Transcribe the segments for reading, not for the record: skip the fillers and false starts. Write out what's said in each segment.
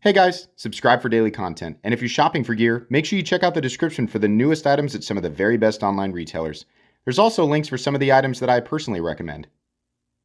Hey guys, subscribe for daily content, and if you're shopping for gear, make sure you check out the description for the newest items at some of the very best online retailers. There's also links for some of the items that I personally recommend.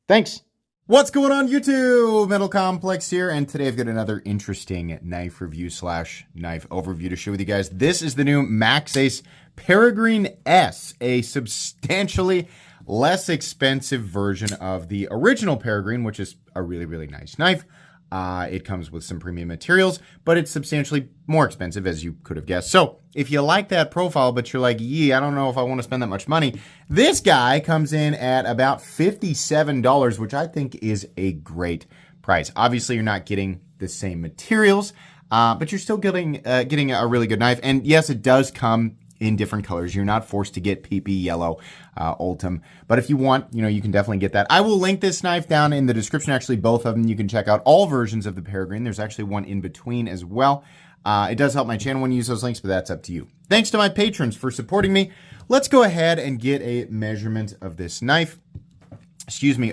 Thanks! What's going on YouTube? Metal Complex here, and today I've got another interesting knife review slash knife overview to share with you guys. This is the new Maxace Peregrine S, a substantially less expensive version of the original Peregrine, which is a really nice knife. It comes with some premium materials, but it's substantially more expensive, as you could have guessed. So if you like that profile, but you're like, I don't know if I want to spend that much money, this guy comes in at about $57, which I think is a great price. Obviously, you're not getting the same materials, but you're still getting a really good knife. And yes, it does come in different colors. You're not forced to get PP yellow, Ultim. But if you want, you can definitely get that. I will link this knife down in the description. Actually, both of them. You can check out all versions of the Peregrine. There's actually one in between as well. It does help my channel when you use those links, but that's up to you. Thanks to my patrons for supporting me. Let's go ahead and get a measurement of this knife.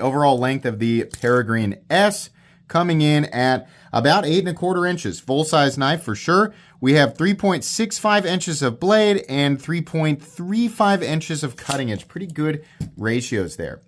Overall length of the Peregrine S coming in at about 8¼ inches. Full-size knife for sure. We have 3.65 inches of blade and 3.35 inches of cutting edge. Pretty good ratios there.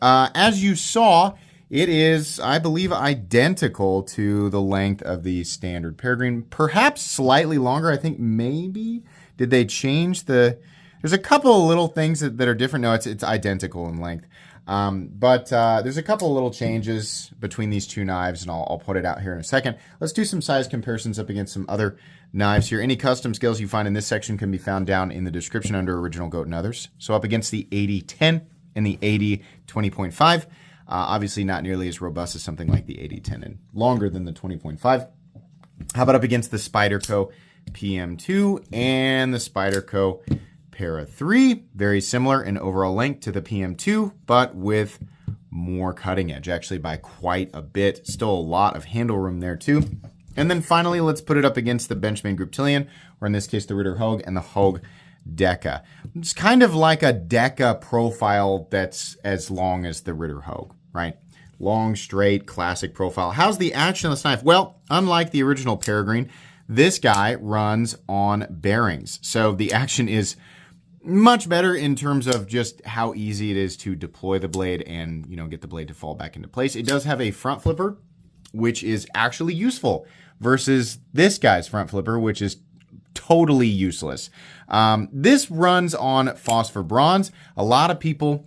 As you saw, it is, I believe, identical to the length of the standard Peregrine. Perhaps slightly longer. I think maybe, did they change the... There's a couple of little things that are different. No, it's identical in length. But there's a couple of little changes between these two knives, and I'll put it out here in a second. Let's do some size comparisons up against some other knives here. Any custom scales you find in this section can be found down in the description under Original Goat and Others. So up against the 80-10 and the 80-20.5. Obviously not nearly as robust as something like the 80-10 and longer than the 20.5. How about up against the Spyderco PM2 and the Spyderco Para 3, very similar in overall length to the PM2, but with more cutting edge, actually by quite a bit. Still a lot of handle room there too. And then finally, let's put it up against the Benchmade Griptilian, or in this case, the Ritter Hogue and the Hogue Deca. It's kind of like a Deca profile that's as long as the Ritter Hogue, right? Long, straight, classic profile. How's the action of this knife? Well, unlike the original Peregrine, this guy runs on bearings. So the action is much better in terms of just how easy it is to deploy the blade and, get the blade to fall back into place. It does have a front flipper, which is actually useful versus this guy's front flipper, which is totally useless. This runs on phosphor bronze. A lot of people,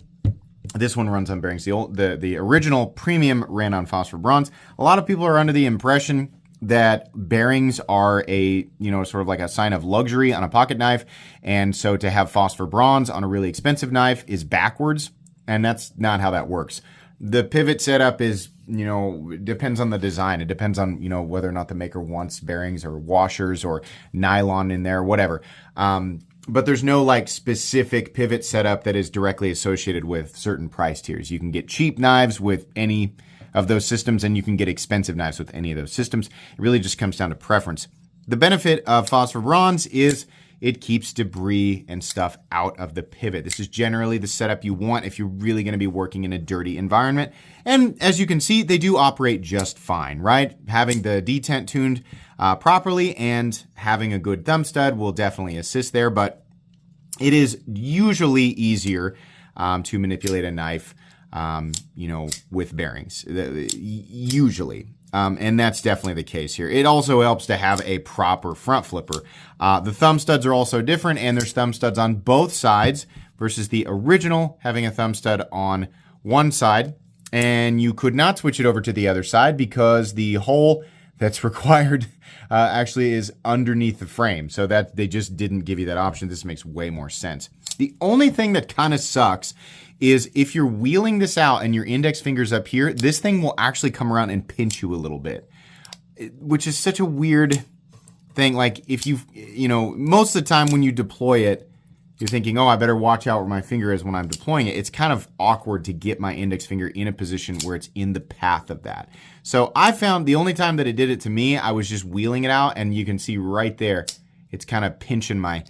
this one runs on bearings. The original premium ran on phosphor bronze. A lot of people are under the impression that bearings are a, sort of like a sign of luxury on a pocket knife. And so to have phosphor bronze on a really expensive knife is backwards. And that's not how that works. The pivot setup is, depends on the design. It depends on, whether or not the maker wants bearings or washers or nylon in there, whatever. But there's no specific pivot setup that is directly associated with certain price tiers. You can get cheap knives with any of those systems, and you can get expensive knives with any of those systems. It really just comes down to preference. The benefit of phosphor bronze is it keeps debris and stuff out of the pivot. This is generally the setup you want if you're really going to be working in a dirty environment. And as you can see, they do operate just fine, right? Having the detent tuned properly and having a good thumb stud will definitely assist there, but it is usually easier to manipulate a knife with bearings, usually. And that's definitely the case here. It also helps to have a proper front flipper. The thumb studs are also different, and there's thumb studs on both sides versus the original having a thumb stud on one side. And you could not switch it over to the other side because the hole that's required actually is underneath the frame. So that they just didn't give you that option. This makes way more sense. The only thing that kind of sucks is if you're wheeling this out and your index finger's up here, this thing will actually come around and pinch you a little bit, which is such a weird thing. Like if most of the time when you deploy it, you're thinking, I better watch out where my finger is when I'm deploying it. It's kind of awkward to get my index finger in a position where it's in the path of that. So I found the only time that it did it to me, I was just wheeling it out, and you can see right there, it's kind of pinching my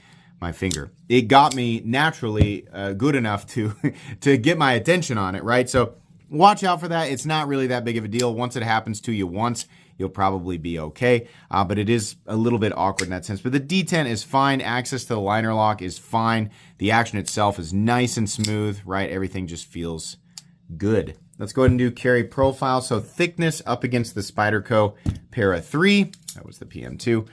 finger. It got me naturally good enough to get my attention on it, right? So watch out for that. It's not really that big of a deal. Once it happens to you once, you'll probably be okay. But it is a little bit awkward in that sense. But the D10 is fine. Access to the liner lock is fine. The action itself is nice and smooth, right? Everything just feels good. Let's go ahead and do carry profile. So thickness up against the Spyderco Para 3. That was the PM2.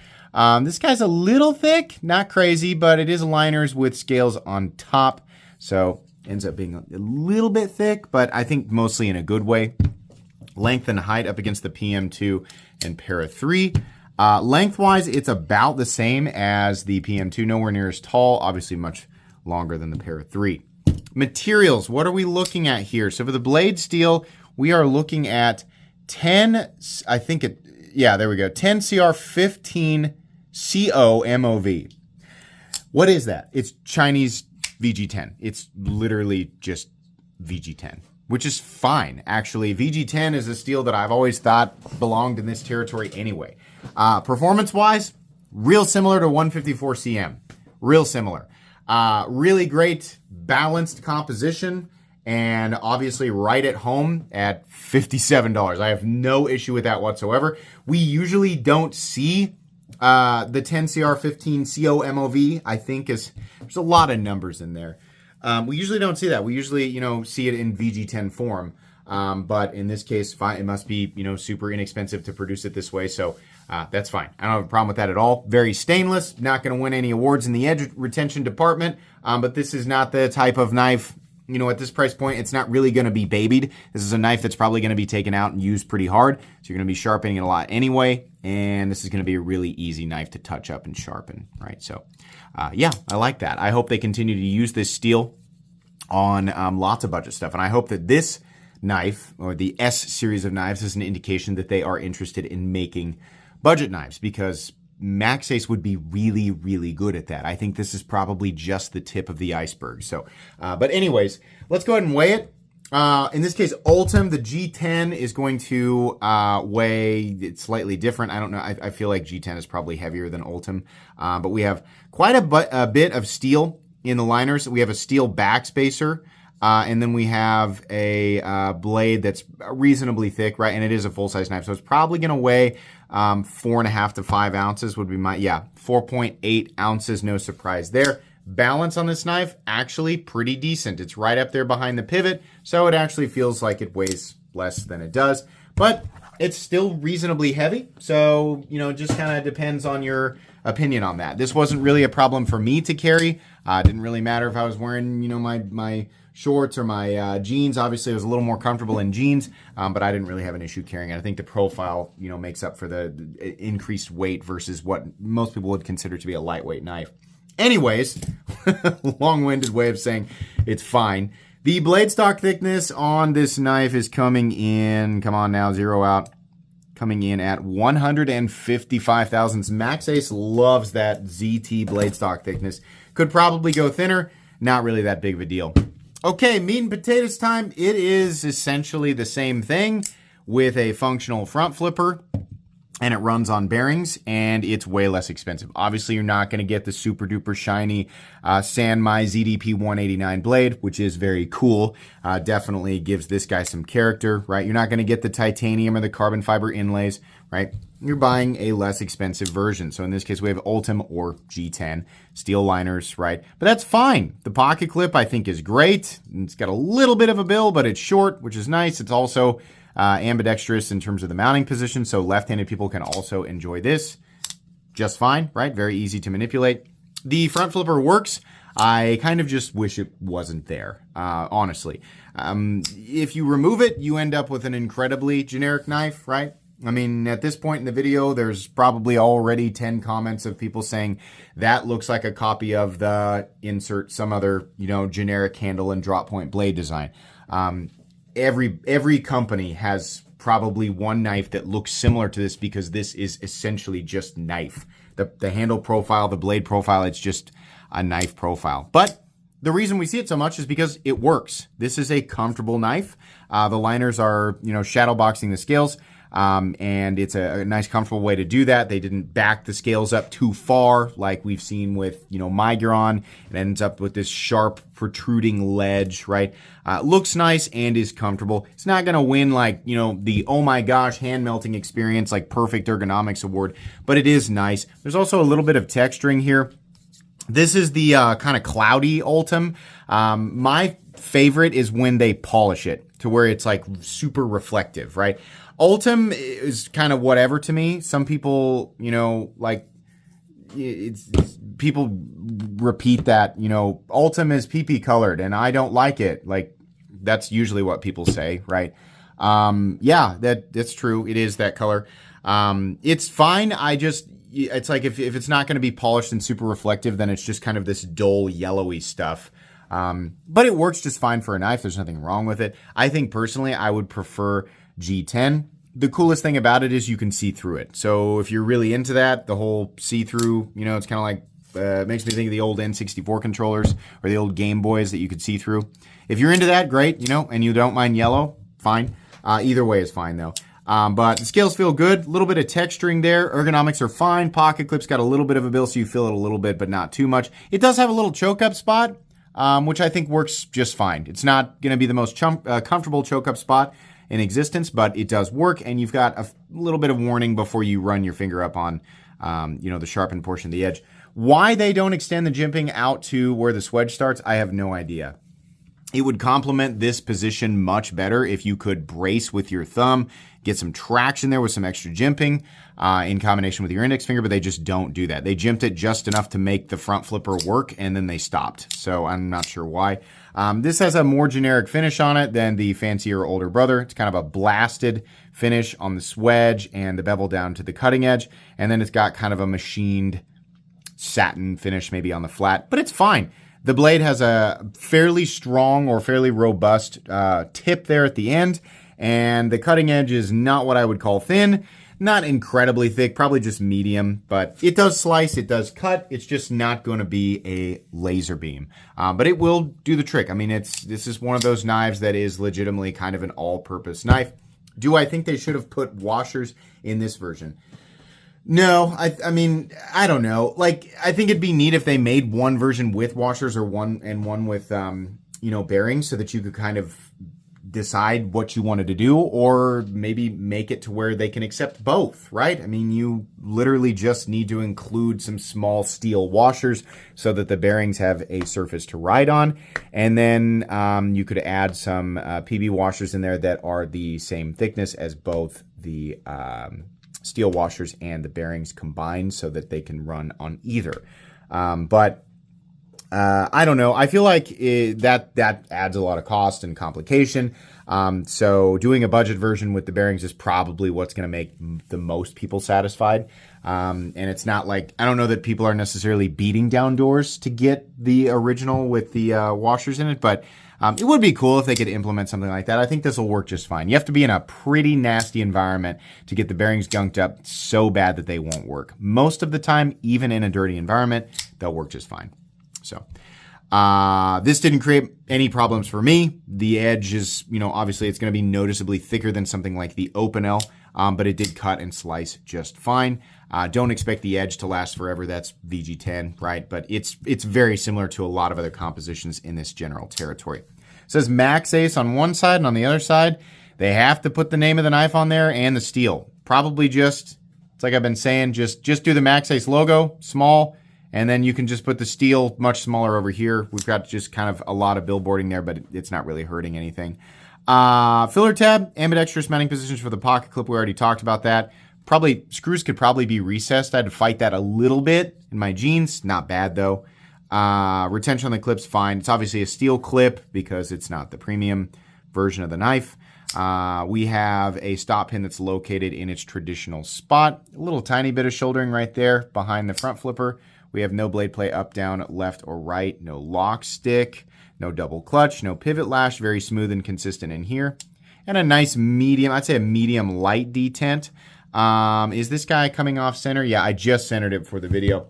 This guy's a little thick, not crazy, but it is liners with scales on top. So ends up being a little bit thick, but I think mostly in a good way. Length and height up against the PM2 and Para 3. Lengthwise, it's about the same as the PM2, nowhere near as tall, obviously much longer than the Para 3. Materials, what are we looking at here? So for the blade steel, we are looking at 10, I think it, yeah, there we go, 10 CR 15 CO MOV. What is that? It's Chinese VG10. It's literally just VG10, which is fine. Actually, VG10 is a steel that I've always thought belonged in this territory anyway. Performance-wise, real similar to 154 CM. Real similar. Really great balanced composition, and obviously right at home at $57. I have no issue with that whatsoever. We usually don't see the 10CR15 COMOV, I think there's a lot of numbers in there. We usually don't see that. We usually, see it in VG10 form. But in this case, fine, it must be, super inexpensive to produce it this way. So that's fine. I don't have a problem with that at all. Very stainless. Not going to win any awards in the edge retention department. But this is not the type of knife, at this price point, it's not really going to be babied. This is a knife that's probably going to be taken out and used pretty hard. So you're going to be sharpening it a lot anyway. And this is going to be a really easy knife to touch up and sharpen, right? So yeah, I like that. I hope they continue to use this steel on lots of budget stuff. And I hope that this knife, or the S series of knives, is an indication that they are interested in making budget knives, because Maxace would be really, really good at that. I think this is probably just the tip of the iceberg. So, but anyways, let's go ahead and weigh it. In this case, Ultim, the G10 is going to weigh it slightly different. I don't know. I feel like G10 is probably heavier than Ultim, but we have quite a bit of steel in the liners. We have a steel backspacer. And then we have a blade that's reasonably thick, right? And it is a full-size knife, so it's probably going to weigh 4.5 to 5 ounces would be 4.8 ounces, no surprise there. Balance on this knife, actually pretty decent. It's right up there behind the pivot, so it actually feels like it weighs less than it does. But it's still reasonably heavy, so, it just kind of depends on your opinion on that. This wasn't really a problem for me to carry. It didn't really matter if I was wearing, my shorts or my jeans. Obviously, it was a little more comfortable in jeans, but I didn't really have an issue carrying it. I think the profile, makes up for the increased weight versus what most people would consider to be a lightweight knife. Anyways, long-winded way of saying it's fine. The blade stock thickness on this knife is coming in, come on now, zero out, coming in at 155 thousandths. Maxace loves that ZT blade stock thickness. Could probably go thinner, not really that big of a deal. Okay, meat and potatoes time. It is essentially the same thing with a functional front flipper, and it runs on bearings, and it's way less expensive. Obviously, you're not going to get the super duper shiny Sanmai ZDP 189 blade, which is very cool. Definitely gives this guy some character, right? You're not going to get the titanium or the carbon fiber inlays, right? You're buying a less expensive version. So in this case, we have Ultim or G10 steel liners, right? But that's fine. The pocket clip, I think, is great. It's got a little bit of a bill, but it's short, which is nice. It's also ambidextrous in terms of the mounting position, so left-handed people can also enjoy this just fine, right? Very easy to manipulate. The front flipper works. I kind of just wish it wasn't there, honestly. If you remove it, you end up with an incredibly generic knife, right? I mean, at this point in the video, there's probably already 10 comments of people saying that looks like a copy of the insert some other, generic handle and drop point blade design. Every company has probably one knife that looks similar to this, because this is essentially just knife. The handle profile, the blade profile, it's just a knife profile. But the reason we see it so much is because it works. This is a comfortable knife. The liners are, shadow boxing the scales. And it's a nice, comfortable way to do that. They didn't back the scales up too far like we've seen with, Migron. It ends up with this sharp, protruding ledge, right? Looks nice and is comfortable. It's not going to win like, the oh my gosh, hand melting experience, like perfect ergonomics award, but it is nice. There's also a little bit of texturing here. This is the kind of cloudy Ultim. My favorite is when they polish it to where it's like super reflective, right? Ultim is kind of whatever to me. Some people, like people repeat that, Ultim is PP colored and I don't like it. Like that's usually what people say, right? Yeah, that's true. It is that color. It's fine. It's like if it's not going to be polished and super reflective, then it's just kind of this dull yellowy stuff. But it works just fine for a knife. There's nothing wrong with it. I think personally, I would prefer G10. The coolest thing about it is you can see through it. So if you're really into that, the whole see-through, it's kind of like, it makes me think of the old N64 controllers or the old Game Boys that you could see through. If you're into that, great, and you don't mind yellow, fine. Either way is fine though. But the scales feel good. A little bit of texturing there. Ergonomics are fine. Pocket clip's got a little bit of a bill, so you feel it a little bit, but not too much. It does have a little choke up spot, which I think works just fine. It's not going to be the most comfortable choke up spot in existence, but it does work, and you've got a little bit of warning before you run your finger up on, the sharpened portion of the edge. Why they don't extend the jimping out to where the swedge starts, I have no idea. It would complement this position much better if you could brace with your thumb, get some traction there with some extra jimping in combination with your index finger, but they just don't do that. They jimped it just enough to make the front flipper work, and then they stopped. So I'm not sure why. This has a more generic finish on it than the fancier older brother. It's kind of a blasted finish on the swedge and the bevel down to the cutting edge, and then it's got kind of a machined satin finish maybe on the flat, but it's fine. The blade has a fairly strong or fairly robust tip there at the end, and the cutting edge is not what I would call thin, not incredibly thick, probably just medium, but it does slice, it does cut. It's just not going to be a laser beam, but it will do the trick. I mean, this is one of those knives that is legitimately kind of an all-purpose knife. Do I think they should have put washers in this version? No, I mean, I don't know. Like, I think it'd be neat if they made one version with washers or one with, bearings so that you could kind of decide what you wanted to do, or maybe make it to where they can accept both, right? I mean, you literally just need to include some small steel washers so that the bearings have a surface to ride on. And then you could add some PB washers in there that are the same thickness as both the steel washers and the bearings combined so that they can run on either. But I don't know. I feel like that adds a lot of cost and complication. So doing a budget version with the bearings is probably what's going to make the most people satisfied. And it's not like, I don't know that people are necessarily beating down doors to get the original with the washers in it, but it would be cool if they could implement something like that. I think this will work just fine. You have to be in a pretty nasty environment to get the bearings gunked up so bad that they won't work. Most of the time, even in a dirty environment, they'll work just fine. So this didn't create any problems for me. The edge is, obviously it's going to be noticeably thicker than something like the Open-L, but it did cut and slice just fine. Don't expect the edge to last forever. That's VG10, right? But it's very similar to a lot of other compositions in this general territory. It says Maxace on one side, and on the other side, they have to put the name of the knife on there and the steel. Probably just, it's like I've been saying, just do the Maxace logo, small, and then you can just put the steel much smaller over here. We've got just kind of a lot of billboarding there, but it's not really hurting anything. Filler tab, ambidextrous mounting positions for the pocket clip. We already talked about that. Probably, screws could probably be recessed. I had to fight that a little bit in my jeans. Not bad though. Retention on the clip's fine. It's obviously a steel clip because it's not the premium version of the knife. We have a stop pin that's located in its traditional spot. A little tiny bit of shouldering right there behind the front flipper. We have no blade play up, down, left, or right. No lock stick. No double clutch. No pivot lash. Very smooth and consistent in here. And a nice medium, I'd say a medium light detent. Is this guy coming off center? Yeah, I just centered it for the video.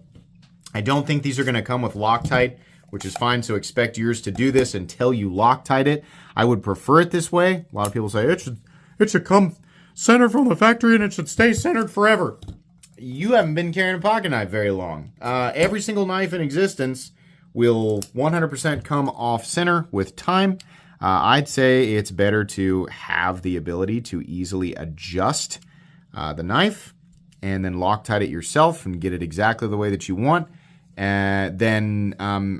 I don't think these are going to come with Loctite, which is fine, so expect yours to do this until you Loctite it. I would prefer it this way. A lot of people say, it should come center from the factory and it should stay centered forever. You haven't been carrying a pocket knife very long. Every single knife in existence will 100% come off center with time. I'd say it's better to have the ability to easily adjust the knife and then Loctite it yourself and get it exactly the way that you want. Then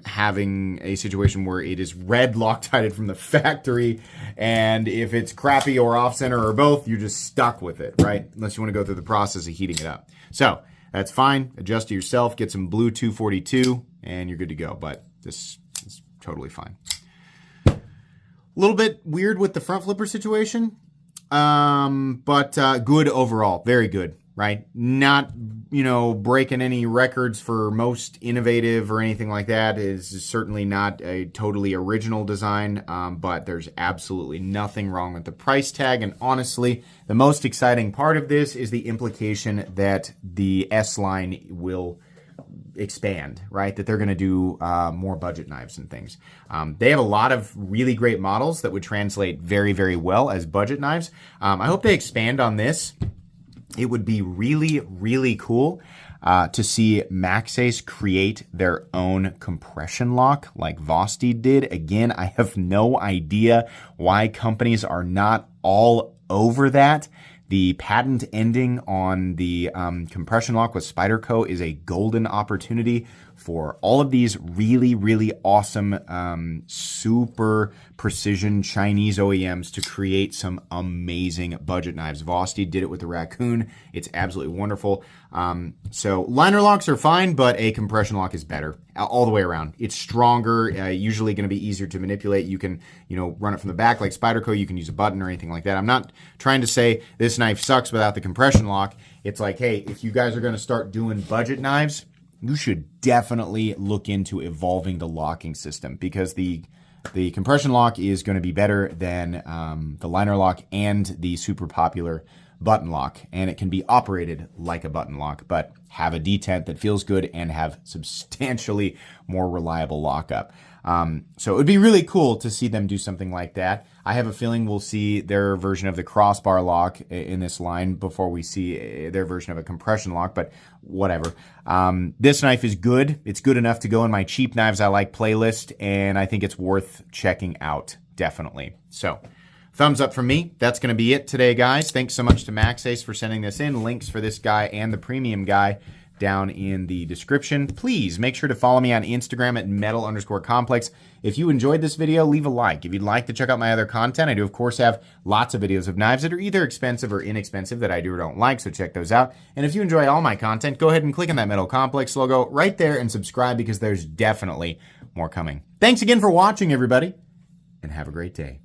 having a situation where it is red Loctited from the factory, and if it's crappy or off center or both, you're just stuck with it, right? Unless you want to go through the process of heating it up. So that's fine. Adjust it yourself. Get some blue 242, and you're good to go. But this is totally fine. A little bit weird with the front flipper situation, but good overall. Very good. Right? Not, breaking any records for most innovative or anything like that. Is certainly not a totally original design, but there's absolutely nothing wrong with the price tag. And honestly, the most exciting part of this is the implication that the S line will expand, right? That they're going to do more budget knives and things. They have a lot of really great models that would translate very, very well as budget knives. I hope they expand on this. It would be really, really cool to see Maxace create their own compression lock like Vosti did. Again, I have no idea why companies are not all over that. The patent ending on the compression lock with Spyderco is a golden opportunity for all of these really, really awesome, super precision Chinese OEMs to create some amazing budget knives. Vosti did it with the Raccoon. It's absolutely wonderful. So liner locks are fine, but a compression lock is better all the way around. It's stronger, usually going to be easier to manipulate. You can, run it from the back like Spyderco. You can use a button or anything like that. I'm not trying to say this knife sucks without the compression lock. It's like, hey, if you guys are going to start doing budget knives, you should definitely look into evolving the locking system, because the compression lock is going to be better than the liner lock and the super popular button lock, and it can be operated like a button lock, but have a detent that feels good and have substantially more reliable lockup. So it would be really cool to see them do something like that. I have a feeling we'll see their version of the crossbar lock in this line before we see their version of a compression lock, but whatever. This knife is good. It's good enough to go in my cheap knives I like playlist, and I think it's worth checking out, definitely. So thumbs up from me. That's going to be it today, guys. Thanks so much to Maxace for sending this in. Links for this guy and the premium guy down in the description. Please make sure to follow me on Instagram at metal_complex. If you enjoyed this video, leave a like. If you'd like to check out my other content, I do, of course, have lots of videos of knives that are either expensive or inexpensive that I do or don't like, so check those out. And if you enjoy all my content, go ahead and click on that Metal Complex logo right there and subscribe, because there's definitely more coming. Thanks again for watching, everybody, and have a great day.